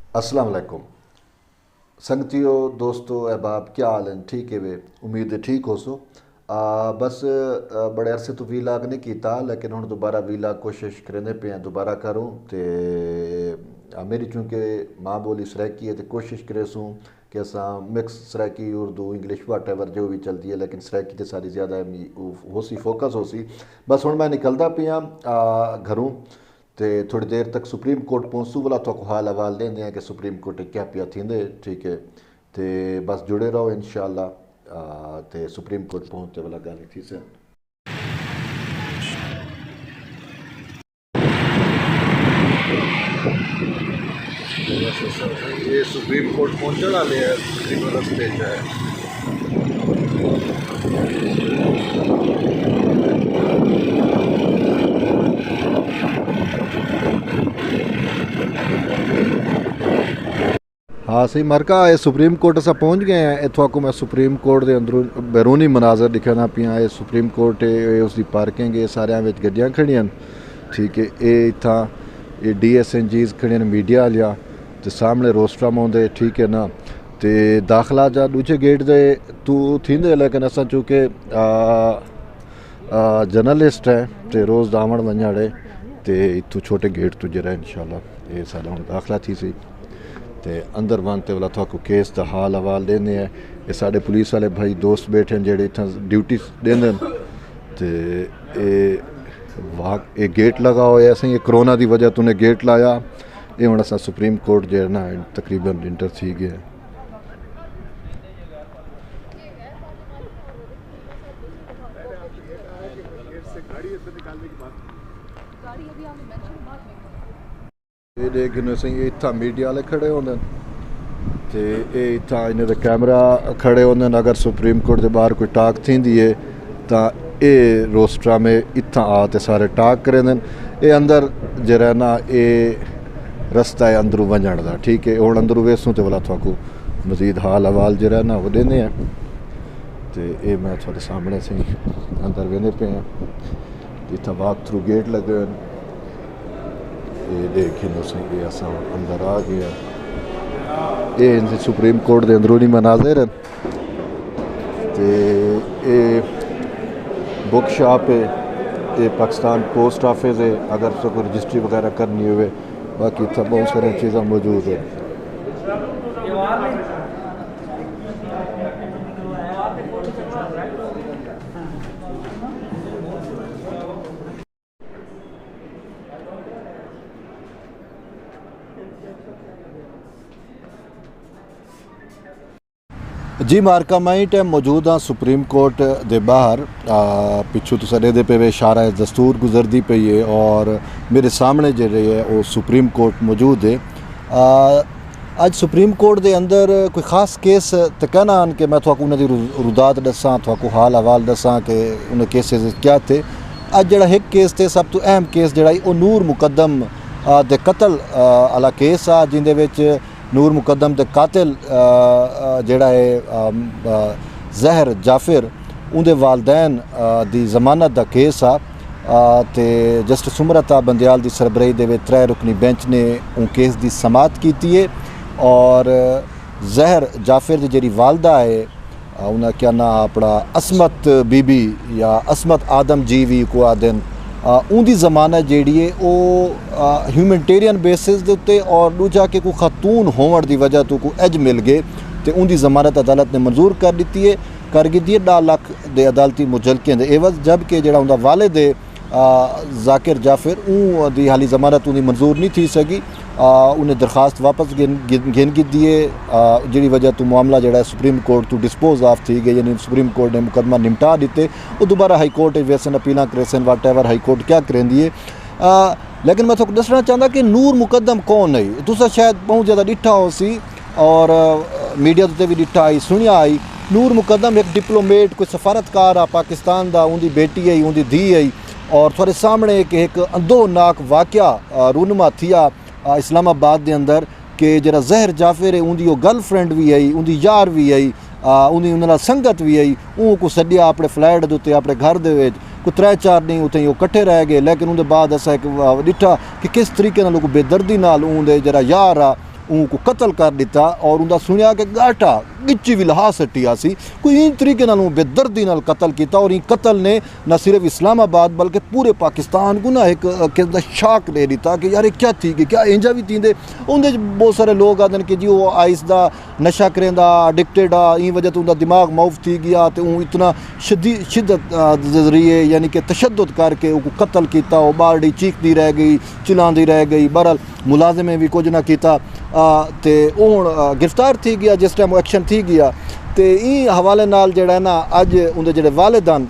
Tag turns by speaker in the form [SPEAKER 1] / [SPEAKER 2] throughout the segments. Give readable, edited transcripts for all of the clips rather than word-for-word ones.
[SPEAKER 1] अस्सलाम वालेकुम संगतियों दोस्तों अहबाब क्या हाल हैं। ठीक है वे उम्मीद है ठीक हो सो। बस बड़े अरसे तो वीलाग नहीं किया लेकिन हुण दोबारा वीलाग कोशिश करेंदे पे हैं दोबारा करूँ ते मेरी चूँकि माँ बोली सराइकी है तो कोशिश करे सूँ कि असा मिक्स सराइकी उर्दू इंग्लिश वाट एवर जो भी चलती है लेकिन सराइकी तो सारी ज़्यादा हो सी फोकस हो सी। बस हुण मैं निकलदा पिया घरों तो थोड़ी देर तक सुप्रीम कोर्ट पहुँचूँ वाला तो हाल हवाल देंगे हैं कि सुप्रीम कोर्ट क्या पिया थींदे। ठीक है तो बस जुड़े रहो इंशाल्लाह तो सुप्रीम कोर्ट पहुँचते वाला गल थी से। ये सुप्रीम कोर्ट पहुँचने वाले हैं तकरीबन रस्ते है। हाँ सही मरका ये सुप्रीम कोर्ट अस पहुँच गए हैं। इतों को मैं सुप्रीम कोर्ट के अंदरों बैरूनी मनाजर दिखाना पिया। ये सुप्रीम कोर्ट है उसकी पार्किंग है सारे गड्डियाँ खड़ियां। ठीक है ये इतना ये DSNGs खड़ियां मीडिया वालिया तो सामने रोस्ट्रा आउंदे। ठीक है ना तो दाखला जा दूजे गेट दे तू थींदे लेकिन असा चूँकि जर्नलिस्ट है तो रोज़ दावण वञाड़े तो इतों छोटे गेट तो जरा इंशाल्लाह ये सारा हम दाखला थी सी तो अंदर बनते वाला थोड़ा केस का हाल हवाल देने हैं। ये साढ़े पुलिस वाले भाई दोस्त बैठे हैं जेडे इतना ड्यूटी देंदे तो ये गेट लगा हुआ है। असें ये कोरोना की वजह तो उन्हें गेट लाया ये हम असा सुप्रीम कोर्ट जो ना तकरीबन इंटर थी गया। ये लेकिन असें इतना मीडिया वाले खड़े होंगे तो ये इतना इन्हें कैमरा खड़े होंगे। अगर सुप्रीम कोर्ट के बाहर कोई टाक थी है तो ये रोस्ट्रा में इतना आते सारे टाक करें। ये अंदर जरा ना ये रस्ता है अंदरों वजन का। ठीक है हूँ अंदरों वेसूँ तो वाला थोड़ा मजीद हाल हवाल जरा ना वो देने हैं तो ये मैं थोड़े सामने से अंदर वेंदे पे हैं। इतना वॉक थ्रू गेट लगे ये देखिए ये असा अंदर आ गया। ये इनसे सुप्रीम कोर्ट के अंदरूनी मनाजिर हैं तो ये बुक शॉप है ये पाकिस्तान पोस्ट ऑफिस है अगर उसको कोई रजिस्ट्री वगैरह करनी हो। बाकी इतना बहुत सारी चीज़ें मौजूद है। जी मार्का मैं टाइम मौजूद हाँ सुप्रीम कोर्ट के बाहर पिछू तो सड़े दे पे इशारा दस्तूर गुजरती पई है और मेरे सामने जो है वो सुप्रीम कोर्ट मौजूद है। अज सुप्रीम कोर्ट के अंदर कोई ख़ास केस तो कहना कि मैं थोड़ा उन्होंने रुदात दसा थोड़ा हाल हवाल दसा कि उन केसेस क्या थे। अज जरा एक केस थे सब तो अहम केस जरा वो नूर मुकदम दे कतल आला केस आ जिंदे विच नूर मुकदम के कातिल जड़ा है जहर जाफिर उनके वालदैन की जमानत का केस आ तो जस्टिस सुमरता बंदयाल की सरबराही दे त्रै रुकनी बेंच ने उन केस की समात की है और जहर जाफिर की जी वालदा है उन्हें क्या ना अपना असमत बीबी या असमत आदम जी भी को आदन उनकी जमानत जी है वो ह्यूमैनिटेरियन बेसिस के उत्ते और दूजा कि कोई खतून होने की वजह तो कोई एज मिल गए तो उनकी जमानत अदालत ने मंजूर कर दी है 2 लाख के अदालती मुजलके के एवज जबकि जो उनका वालिद है जाकिर जाफिर दी हाली जमानत उन्हें मंजूर नहीं थी सकी। उन्हें दरखास्त वापस गिन की दी है जी वजह तो मामला जो सुप्रीम कोर्ट तो डिस्पोज ऑफ थी गई यानी सुप्रीम कोर्ट ने मुकदमा निपटा दिते वो दोबारा हाई कोर्ट वैसन अपील करेसन वाट एवर हाई कोर्ट क्या करेंदी है। लेकिन मैं थोड़ा दसना चाहता कि नूर मुकदम कौन है तुसा शायद बहुत ज़्यादा डिठा हो सी और मीडिया उत्ते भी डिठा आई सुनिया आई। नूर मुकदम एक डिप्लोमेट कोई सफारतकार आ पाकिस्तान का उनकी बेटी आई उनकी धी आई और थोड़े सामने एक अंदोनाक वाक़या रूनमा थिया इस्लामाबाद के अंदर कि जरा जहर जाफिर है उनकी गर्लफ्रेंड भी आई उनकी यार भी आई उन्हें संगत भी आई को सद्या अपने फ्लैट के उत्ते अपने घर के कोई 3-4 दिन उत्थे वो कट्ठे रह गए। लेकिन उनके बाद असा एक डिठा कि किस तरीके नाल बेदर्दी नाल उनके जरा यार आ उनको कतल कर दिता और उनका सुनिया कि गाठा गिच्ची भी लहा सटिया सी कोई इन तरीके नाल बेदर्दी नाल कतल किया और इन कतल ने न सिर्फ इस्लामाबाद बल्कि पूरे पाकिस्तान को ना एक किस्म का शाक दे दिता कि यार क्या थी कि क्या इंजा भी थी उनके बहुत सारे लोग आदन कि जी वो आइस का नशा करेंदा एडिक्टेड आ इन वजह तो उनका दिमाग मौफ थी गया तो इतना शिद्दत जरिए यानी कि तशद्दुद करके उनको कतल किया वो बारडी चीखती रह गई चिल्लाती रह गई बहरहाल मुलाजिमें भी कुछ ना किया तो हूँ गिरफ्तार थी गया जिस टाइम एक्शन थी गया तो इन हवाले नाल जड़ा है ना अज उनके जोड़े वालिदान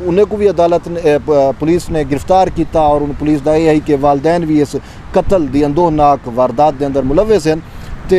[SPEAKER 1] उन्हें को भी अदालत ने पुलिस ने गिरफ्तार किया और उन पुलिस का यह है कि वालदैन भी इस कतल की अंदोनाक वारदात के अंदर मुलविस हैं तो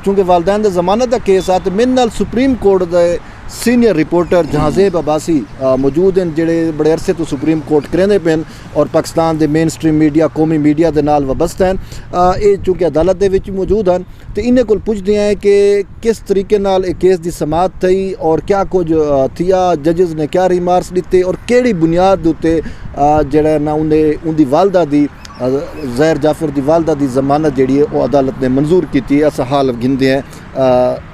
[SPEAKER 1] चूँकि वालदैन का जमानत का केस आ तो मेरे नाल सुप्रीम कोर्ट के सीनियर रिपोर्टर जहांजेब अब्बासी मौजूद हैं जेड़े बड़े अरसे तो सुप्रीम कोर्ट करेंदे पेन और पाकिस्तान के मेन स्ट्रीम मीडिया कौमी मीडिया के नाल वाबस्ता हैं ये चूँकि अदालत के विच मौजूद हैं तो इन्हें को पुछदे हैं कि किस तरीके नाल एक केस की समात थी और क्या कुछ थिया जजिज ने क्या रिमार्क्स दिते और केड़ी बुनियाद उत्ते जड़ा ना उन्हें उनकी वालदा की ज़हर जाफर की वालदा की जमानत जी है वो अदालत ने मंजूर की अस हाल गिनते हैं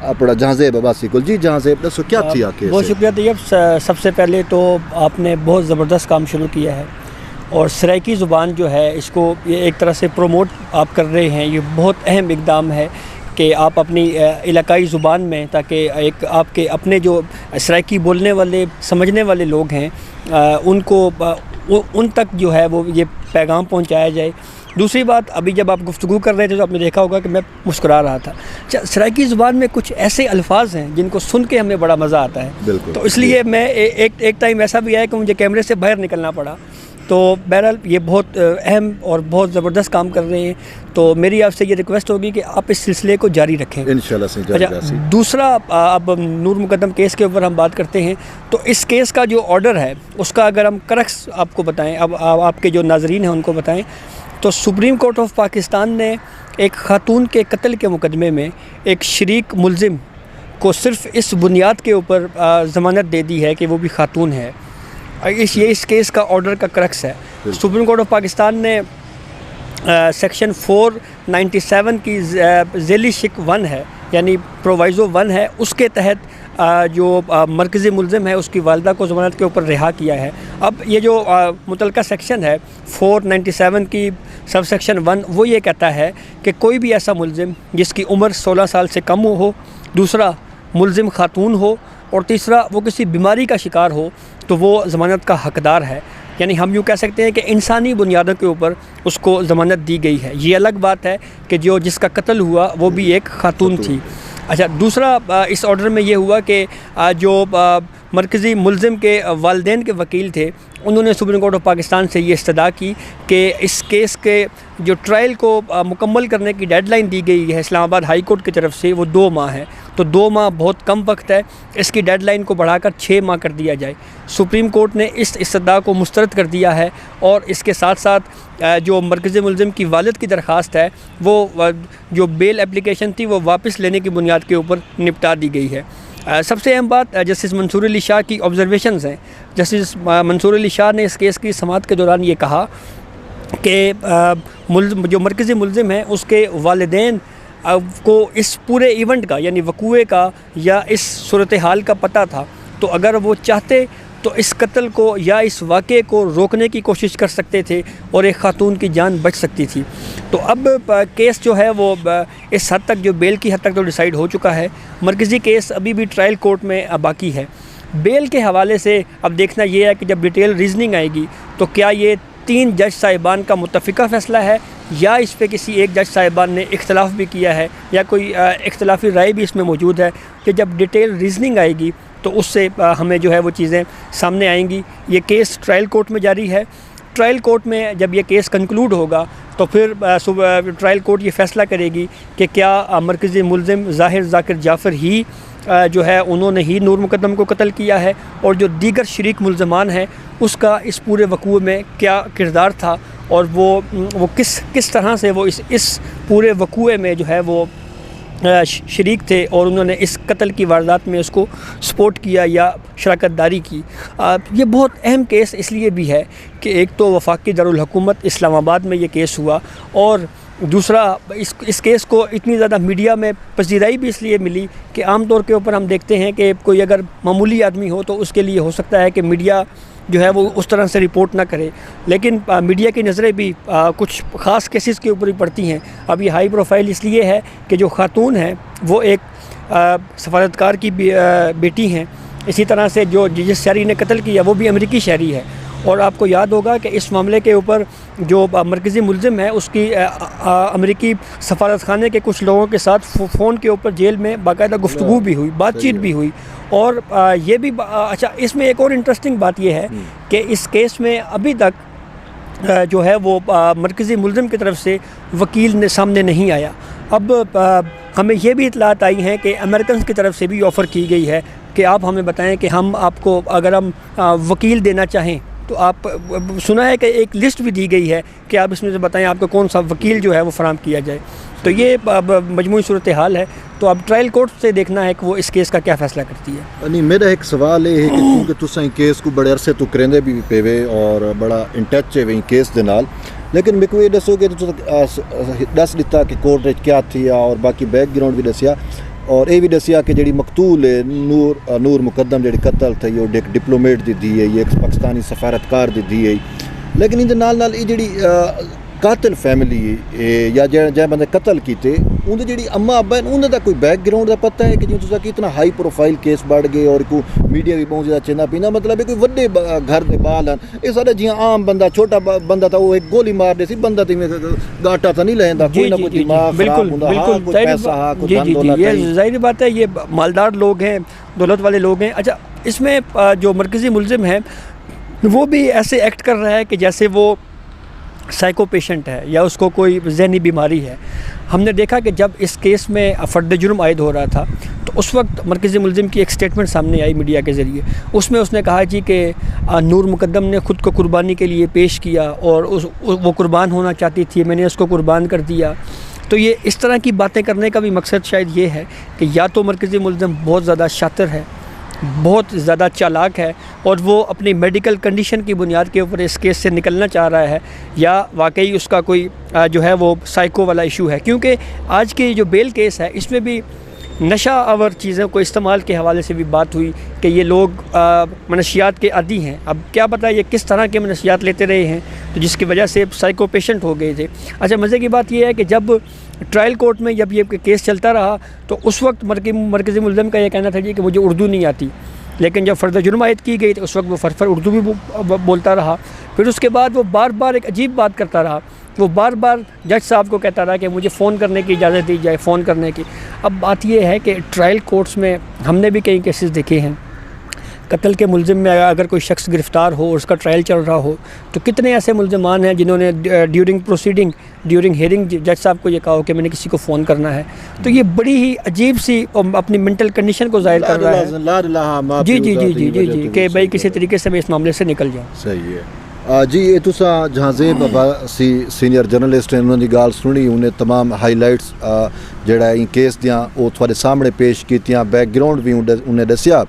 [SPEAKER 1] अपना जहांजेब अब्बासी को जी जहांजेब दसो क्या थी केस
[SPEAKER 2] बहुत शुक्रिया तैयब सबसे पहले तो आपने बहुत ज़बरदस्त काम शुरू किया है और सराइकी ज़ुबान जो है इसको ये एक तरह से प्रोमोट आप कर रहे हैं ये बहुत अहम इक़दाम है कि आप अपनी इलाकाई ज़ुबान में ताकि एक आपके अपने जो सराइकी बोलने वाले समझने वाले लोग हैं उनको उन तक जो है वो ये पैगाम पहुंचाया जाए। दूसरी बात अभी जब आप गुफ्तगू कर रहे थे तो आपने देखा होगा कि मैं मुस्कुरा रहा था। सराइकी ज़ुबान में कुछ ऐसे अल्फाज हैं जिनको सुन के हमें बड़ा मज़ा आता है तो इसलिए मैं एक टाइम ऐसा भी आया कि मुझे कैमरे से बाहर निकलना पड़ा। तो बहरहाल ये बहुत अहम और बहुत ज़बरदस्त काम कर रहे हैं तो मेरी आपसे ये रिक्वेस्ट होगी कि आप इस सिलसिले को जारी रखें इंशाल्लाह से जारी। अच्छा, दूसरा अब नूर मुकद्दम केस के ऊपर हम बात करते हैं तो इस केस का जो ऑर्डर है उसका अगर हम करक्स आपको बताएं अब आपके जो नाजरीन हैं उनको बताएं तो सुप्रीम कोर्ट ऑफ पाकिस्तान ने एक खातून के कत्ल के मुकदमे में एक शरीक मुलजिम को सिर्फ इस बुनियाद के ऊपर ज़मानत दे दी है कि वो भी खातून है। इस केस का ऑर्डर का क्रक्स है। सुप्रीम कोर्ट ऑफ पाकिस्तान ने सेक्शन 497 की ज़ेली शिक 1 है यानी प्रोवाइज़ो 1 है उसके तहत जो मरकज़ी मुलज़िम है उसकी वालदा को ज़मानत के ऊपर रिहा किया है। अब ये जो मुतलका सेक्शन है 497 की सब सेक्शन 1 वो ये कहता है कि कोई भी ऐसा मुलज़िम जिसकी उम्र 16 साल से कम हो, दूसरा मुलज़िम खातून हो और तीसरा वो किसी बीमारी का शिकार हो तो वो ज़मानत का हकदार है। यानी हम यूँ कह सकते हैं कि इंसानी बुनियादों के ऊपर उसको ज़मानत दी गई है। ये अलग बात है कि जो जिसका कत्ल हुआ वो भी एक खातून थी। अच्छा, दूसरा इस ऑर्डर में ये हुआ कि जो मरकज़ी मुलज़िम के वालिदैन के वकील थे उन्होंने सुप्रीम कोर्ट ऑफ पाकिस्तान से ये इस्तदा की कि इस केस के जो ट्रायल को मुकम्मल करने की डेडलाइन दी गई है इस्लामाबाद हाई कोर्ट की तरफ से वो 2 माह है तो 2 माह बहुत कम वक्त है, इसकी डेडलाइन को बढ़ाकर 6 माह कर दिया जाए। सुप्रीम कोर्ट ने इस इस्तदा को मुस्तरद कर दिया है और इसके साथ साथ जो मरकज़ी मुलज़िम की वालिद की दरख्वास्त है वो जो बेल एप्लीकेशन थी वो वापस लेने की बुनियाद के ऊपर निपटा दी गई है। सबसे अहम बात जस्टिस मंसूर अली शाह की ऑब्जर्वेशंस हैं। जस्टिस मंसूर अली शाह ने इस केस की समाअत के दौरान ये कहा कि जो मरकज़ी मुलज़िम है उसके वालिदैन को इस पूरे इवेंट का यानी वक़ूए का या इस सूरत हाल का पता था तो अगर वो चाहते तो इस कत्ल को या इस वाक़े को रोकने की कोशिश कर सकते थे और एक खातून की जान बच सकती थी। तो अब केस जो है वो इस हद तक जो बेल की हद तक तो डिसाइड हो चुका है। मरकज़ी केस अभी भी ट्रायल कोर्ट में बाकी है। बेल के हवाले से अब देखना ये है कि जब डिटेल रीजनिंग आएगी तो क्या ये 3 जज साहिबान का मुत्तफ़िका फ़ैसला है या इस पे किसी एक जज साहिबान ने इख्तलाफ भी किया है या कोई इख्तलाफी राय भी इसमें मौजूद है कि जब डिटेल रीजनिंग आएगी तो उससे हमें जो है वो चीज़ें सामने आएंगी। ये केस ट्रायल कोर्ट में जारी है। ट्रायल कोर्ट में जब ये केस कंक्लूड होगा तो फिर ट्रायल कोर्ट ये फ़ैसला करेगी कि क्या मरकज़ी मुलज़िम ज़ाहिर ज़ाकिर जाफ़र ही जो है उन्होंने ही नूर मुकद्दम को कत्ल किया है और जो दीगर शरीक मुलज़मान हैं उसका इस पूरे वक़ूए में क्या किरदार था और वो किस तरह से वो इस पूरे वक़ूए में जो है वो शरीक थे और उन्होंने इस कत्ल की वारदात में उसको सपोर्ट किया या शराकत दारी की। ये बहुत अहम केस इसलिए भी है कि एक तो वफाकी दारुल हुकूमत इस्लामाबाद में ये केस हुआ और दूसरा इस केस को इतनी ज़्यादा मीडिया में पजीराई भी इसलिए मिली कि आम तौर के ऊपर हम देखते हैं कि कोई अगर मामूली आदमी हो तो उसके लिए हो सकता है कि मीडिया जो है वो उस तरह से रिपोर्ट ना करे, लेकिन मीडिया की नज़रें भी कुछ ख़ास केसेस के ऊपर ही पड़ती हैं। अब ये हाई प्रोफाइल इसलिए है कि जो ख़ातून है वो एक सफारतकार की बेटी हैं। इसी तरह से जो जिस शहरी ने कत्ल किया वो भी अमेरिकी शहरी है। और आपको याद होगा कि इस मामले के ऊपर जो मरकज़ी मुल्ज़िम है उसकी अमेरिकी सफारतखाने के कुछ लोगों के साथ फ़ोन के ऊपर जेल में बाकायदा गुफ्तगू भी हुई, बातचीत भी हुई। और ये भी अच्छा, इसमें एक और इंटरेस्टिंग बात ये है कि इस केस में अभी तक जो है वो मरकज़ी मुल्ज़िम की तरफ से वकील ने सामने नहीं आया। अब हमें ये भी इतलात आई हैं कि अमेरिकन की तरफ से भी ऑफ़र की गई है कि आप हमें बताएं कि हम आपको अगर हम वकील देना चाहें तो आप, सुना है कि एक लिस्ट भी दी गई है कि आप इसमें से बताएं आपको कौन सा वकील जो है वो फराहम किया जाए। तो ये मजमूई सूरत हाल है। तो अब ट्रायल कोर्ट से देखना है कि वो इस केस का क्या फ़ैसला करती है।
[SPEAKER 1] नहीं, मेरा एक सवाल ये है कि क्योंकि तुसा केस को बड़े अरसे तो करेंदे भी पेवे और बड़ा इन टच है वही केस दे नाल, लेकिन मेरे को ये दसो कि दस दिता कि कोर्ट क्या थी और बाकी बैकग्राउंड भी दसिया और ये भी दसिया कि जी मकतूल है नूर मुकदम जी कतल थी वो एक डिप्लोमेट की धी है, ये एक पाकिस्तानी सफारतकार की धी है। लेकिन इहदे नाल नाल ये जी कातिल फैमिली या जै बंदे कतल किए उनके जी अम्मा अब्बा हैं उनका कोई बैकग्राउंड का पता है कि जिवें कि इतना हाई प्रोफाइल केस बढ़ गए और को मीडिया भी बहुत ज़्यादा चेंदा पीना, मतलब कोई वड्डे घर के बाल हैं। ये सारे जियां आम बंदा छोटा बंदा था वो एक गोली मार दे सी, बंदा तो गाटा तो नहीं लैंदा, कोई ना कोई दिमाग खराब हुंदा, हाँ कोई पैसा, हाँ कोई धन दौलत।
[SPEAKER 2] ये ज़ाहिर बात है, ये मालदार लोग हैं, दौलत वाले लोग हैं। अच्छा, इसमें जो मरकज़ी मुल्ज़िम है वो भी ऐसे एक्ट कर रहा है कि जैसे वो साइको पेशेंट है या उसको कोई जहनी बीमारी है। हमने देखा कि जब इस केस में फ़र्द जुर्म आयद हो रहा था तो उस वक्त मरकज़ी मुल्ज़िम की एक स्टेटमेंट सामने आई मीडिया के ज़रिए। उसमें उसने कहा जी कि नूर मुकद्दम ने ख़ुद को कुर्बानी के लिए पेश किया और वो कुर्बान होना चाहती थी, मैंने उसको कुर्बान कर दिया। तो ये इस तरह की बातें करने का भी मकसद शायद ये है कि या तो मरकज़ी मुल्ज़िम बहुत ज़्यादा शातिर है, बहुत ज़्यादा चालाक है और वो अपनी मेडिकल कंडीशन की बुनियाद के ऊपर इस केस से निकलना चाह रहा है, या वाकई उसका कोई जो है वो साइको वाला इशू है। क्योंकि आज की जो बेल केस है इसमें भी नशा आवर चीज़ों को इस्तेमाल के हवाले से भी बात हुई कि ये लोग मनशियात के आदी हैं। अब क्या पता ये किस तरह के मनशियात लेते रहे हैं तो जिसकी वजह से साइको पेशेंट हो गए थे। अच्छा, मज़े की बात यह है कि जब ट्रायल कोर्ट में जब ये केस चलता रहा तो उस वक्त मरकज़ी मुल्ज़िम का ये कहना था जी कि मुझे उर्दू नहीं आती, लेकिन जब फ़र्द जुर्म आयद की गई तो उस वक्त वो फरफर उर्दू भी बोलता रहा। फिर उसके बाद वो बार बार एक अजीब बात करता रहा, वो बार बार जज साहब को कहता रहा कि मुझे फ़ोन करने की इजाज़त दी जाए, फ़ोन करने की। अब बात यह है कि ट्रायल कोर्ट्स में हमने भी कई केसेस देखे हैं, कत्ल के मुल्ज़िम में अगर कोई शख्स गिरफ़्तार हो और उसका ट्रायल चल रहा हो तो कितने ऐसे मुल्ज़िमान हैं जिन्होंने ड्यूरिंग हेयरिंग जज साहब को ये कहा हो कि मैंने किसी को फ़ोन करना है। तो ये बड़ी ही अजीब सी अपनी मेंटल कंडीशन को ज़ाहिर कर रहा है जी कि भाई किसी तरीके से मैं इस मामले से निकल जाऊँ।
[SPEAKER 1] सही है जी। ये तुसा जहाज़ेब अब्बासी सीनियर जर्नलिस्ट हैं, उन्होंने गाल सुनी, उन्हें तमाम हाईलाइट्स जड़ा इन केस दियाँ वो थोड़े सामने पेश कीतियां, बैकग्राउंड भी उन्हें दसिया।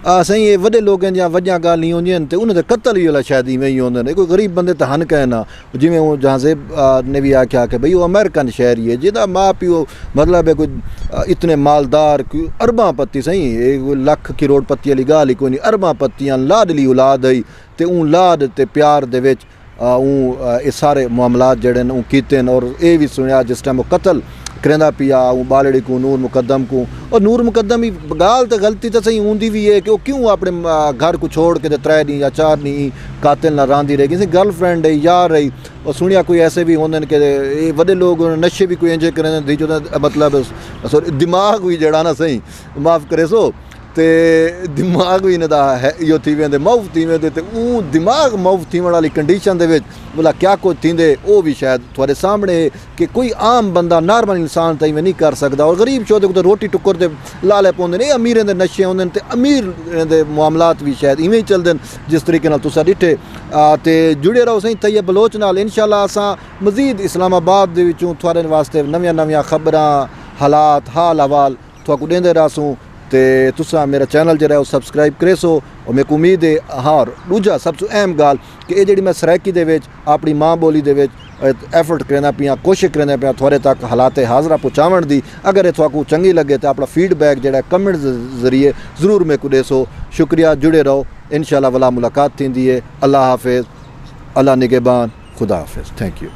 [SPEAKER 1] सही ये वड्डे लोग हैं जहाँ वजियां गाल नहीं होंदियां ते उन्हें कत्ल ही वाला शायद इवें ही होंदे ने, कोई गरीब बंदे तो हन कहना जिमें वो जहाज़ेब ने भी आख्या कि भाई वो अमेरिकन शहरी है जिदा माँ प्यो मतलब है कोई इतने मालदार कोई अरबां पत्ती सही लख करोड़पति वाली गाल ही कोई नहीं, अरबां पत्तियां लाडली औलाद है ते उन लाड ते प्यार दे विच ये सारे मामलात जड़े न कीते न। और ये भी सुनिया जिस टाइम वो कत्ल करेंदा पिया बालड़ी को नूर मुकद्दम को, और नूर मुकद्दम ही गाल तो गलती तो सही होंदी भी है कि वो क्यों अपने घर को छोड़ के 3 दी या 4 दी कातिल ना रांदी रही, किसी गर्लफ्रेंड है यार रही। और सुनिया कोई ऐसे भी होंगे कि ये वड्डे लोग नशे भी कोई इंजे करें दी जो मतलब सॉरी दिमाग भी जड़ा ना सही माफ़ करे सो ते दिमाग भी इन्हें है इहो थी वेंदे मऊफ थी वेंदे ते दिमाग मऊफ थी वाली कंडीशन दे विच भला क्या कुछ थींदे वो भी शायद थोड़े सामने कि कोई आम बंदा नॉर्मल इंसान तो इवें नहीं कर सकता। और गरीब चौधे को रोटी टुक्कर दे लाले पौंदे ने, अमीरें दे नशे होंदे ते अमीर दे मामलात भी शायद इवें ही चलदे जिस तरीके नाल तुसां डिठे। ते जुड़े रहो सही तैयब बलोच नाल, इंशाअल्लाह असां मज़ीद इस्लामाबाद दे विचों थोड़े वास्ते नवीं खबरां हालात हाल हवाल तुहाकू देंदे रहसूं। ते तुसा मेरा चैनल जो है सबसक्राइब करे सो। और मेरे को उम्मीद है हाँ दूजा सबसे अहम गाल कि ये जी मैं सराइकी दे विच अपनी माँ बोली दे विच एफर्ट करना पिया कोशिश करना पिया थोड़े तक हालात हाजरा पहुँचावन दी। अगर ये थोड़ा चंगी लगे तो अपना फीडबैक जो कमेंट जरिए ज़रूर मेरे को देसो। शुक्रिया, जुड़े रहो, इंशाल्लाह वला मुलाकात थी है। अल्लाह हाफिज़, अल्लाह निगहबान, खुदा हाफिज़। Thank you.